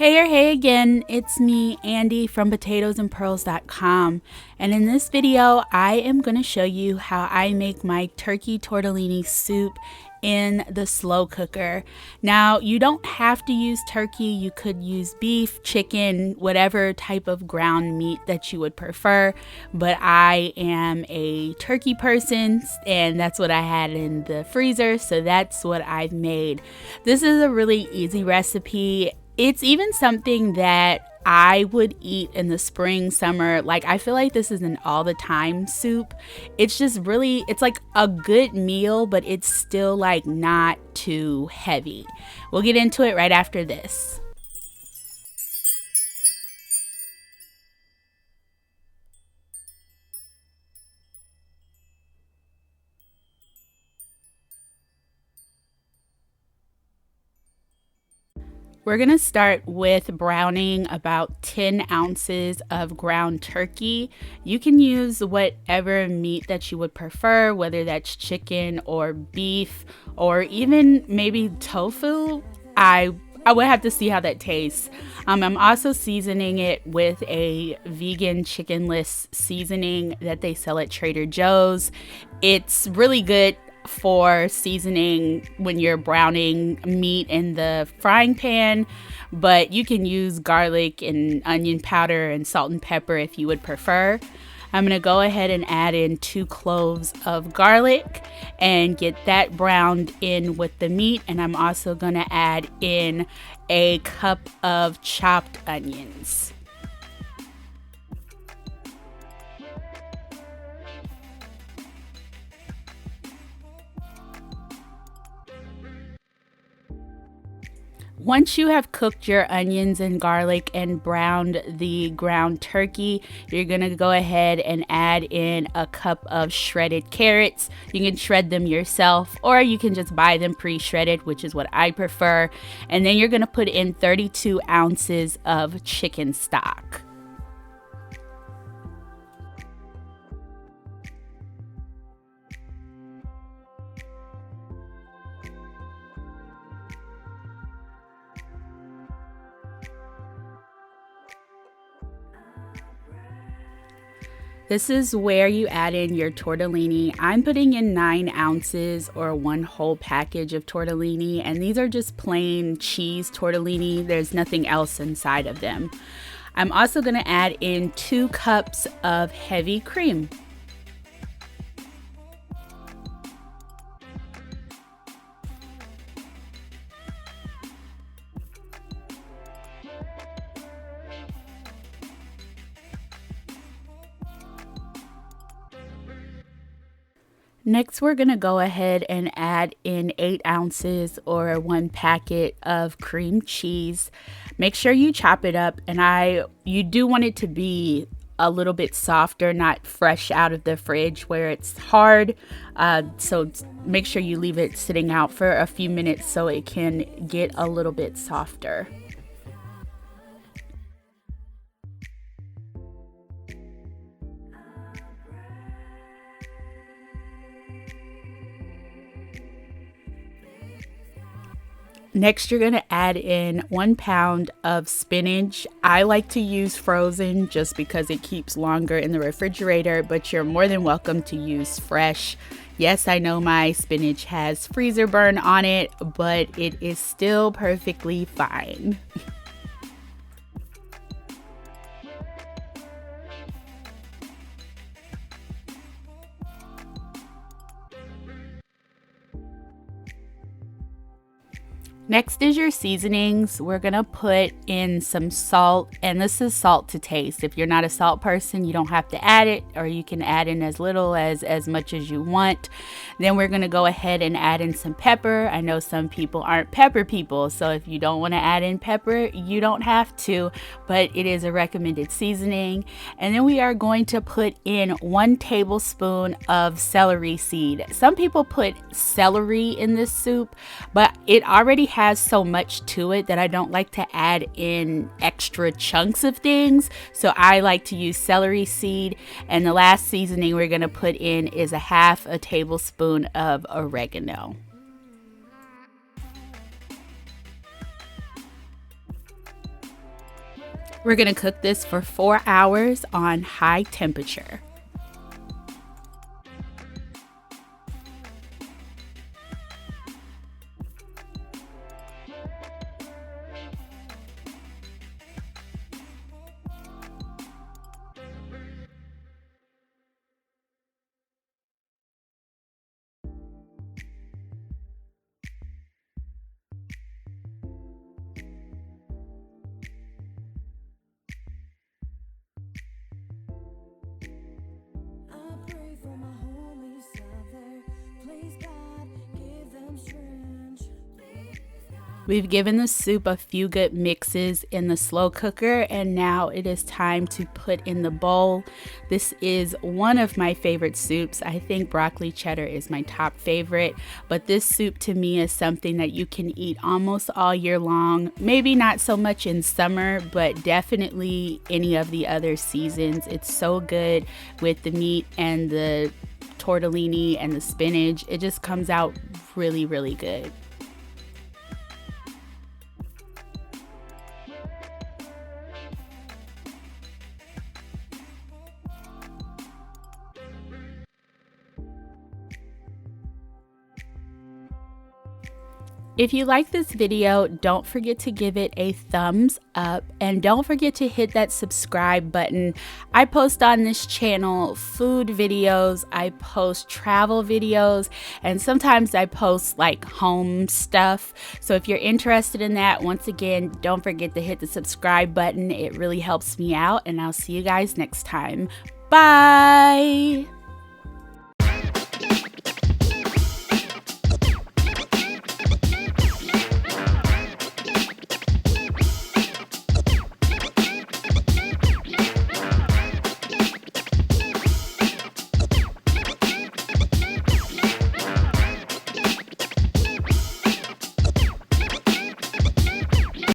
Hey again, it's me, Andy from potatoesandpearls.com, and in this video, I am going to show you how I make my turkey tortellini soup in the slow cooker. Now, you don't have to use turkey. You could use beef, chicken, whatever type of ground meat that you would prefer, but I am a turkey person, and that's what I had in the freezer, so that's what I've made. This is a really easy recipe. It's even something that I would eat in the spring, summer. Like, I feel like this is an all the time soup. It's just really, it's like a good meal, but it's still like not too heavy. We'll get into it right after this. We're going to start with browning about 10 ounces of ground turkey. You can use whatever meat that you would prefer, whether that's chicken or beef or even maybe tofu. I would have to see how that tastes. I'm also seasoning it with a vegan chickenless seasoning that they sell at Trader Joe's. It's really good for seasoning when you're browning meat in the frying pan, but you can use garlic and onion powder and salt and pepper if you would prefer. I'm going to go ahead and add in 2 cloves of garlic and get that browned in with the meat, and I'm also going to add in a cup of chopped onions. Once you have cooked your onions and garlic and browned the ground turkey, you're going to go ahead and add in a cup of shredded carrots. You can shred them yourself, or you can just buy them pre-shredded, which is what I prefer. And then you're going to put in 32 ounces of chicken stock. This is where you add in your tortellini. I'm putting in 9 ounces or 1 whole package of tortellini, and these are just plain cheese tortellini. There's nothing else inside of them. I'm also going to add in 2 cups of heavy cream. Next, we're going to go ahead and add in 8 ounces or 1 packet of cream cheese. Make sure you chop it up, and you do want it to be a little bit softer, not fresh out of the fridge where it's hard. So make sure you leave it sitting out for a few minutes so it can get a little bit softer. Next, you're going to add in 1 pound of spinach. I like to use frozen just because it keeps longer in the refrigerator, but you're more than welcome to use fresh. Yes, I know my spinach has freezer burn on it, but it is still perfectly fine. Next is your seasonings. We're gonna put in some salt, and this is salt to taste. If you're not a salt person, you don't have to add it, or you can add in as little as much as you want. Then we're gonna go ahead and add in some pepper. I know some people aren't pepper people, so if you don't want to add in pepper, you don't have to, but it is a recommended seasoning. And then we are going to put in 1 tablespoon of celery seed. Some people put celery in this soup, but it already has so much to it that I don't like to add in extra chunks of things, so I like to use celery seed. And the last seasoning we're going to put in is 1/2 tablespoon of oregano. We're gonna cook this for 4 hours on high temperature. We've given the soup a few good mixes in the slow cooker, and now it is time to put in the bowl. This is one of my favorite soups. I think broccoli cheddar is my top favorite, but this soup to me is something that you can eat almost all year long. Maybe not so much in summer, but definitely any of the other seasons. It's so good with the meat and the tortellini and the spinach. It just comes out really, really good. If you like this video, don't forget to give it a thumbs up and don't forget to hit that subscribe button. I post on this channel food videos, I post travel videos, and sometimes I post like home stuff. So if you're interested in that, once again, don't forget to hit the subscribe button. It really helps me out, and I'll see you guys next time. Bye!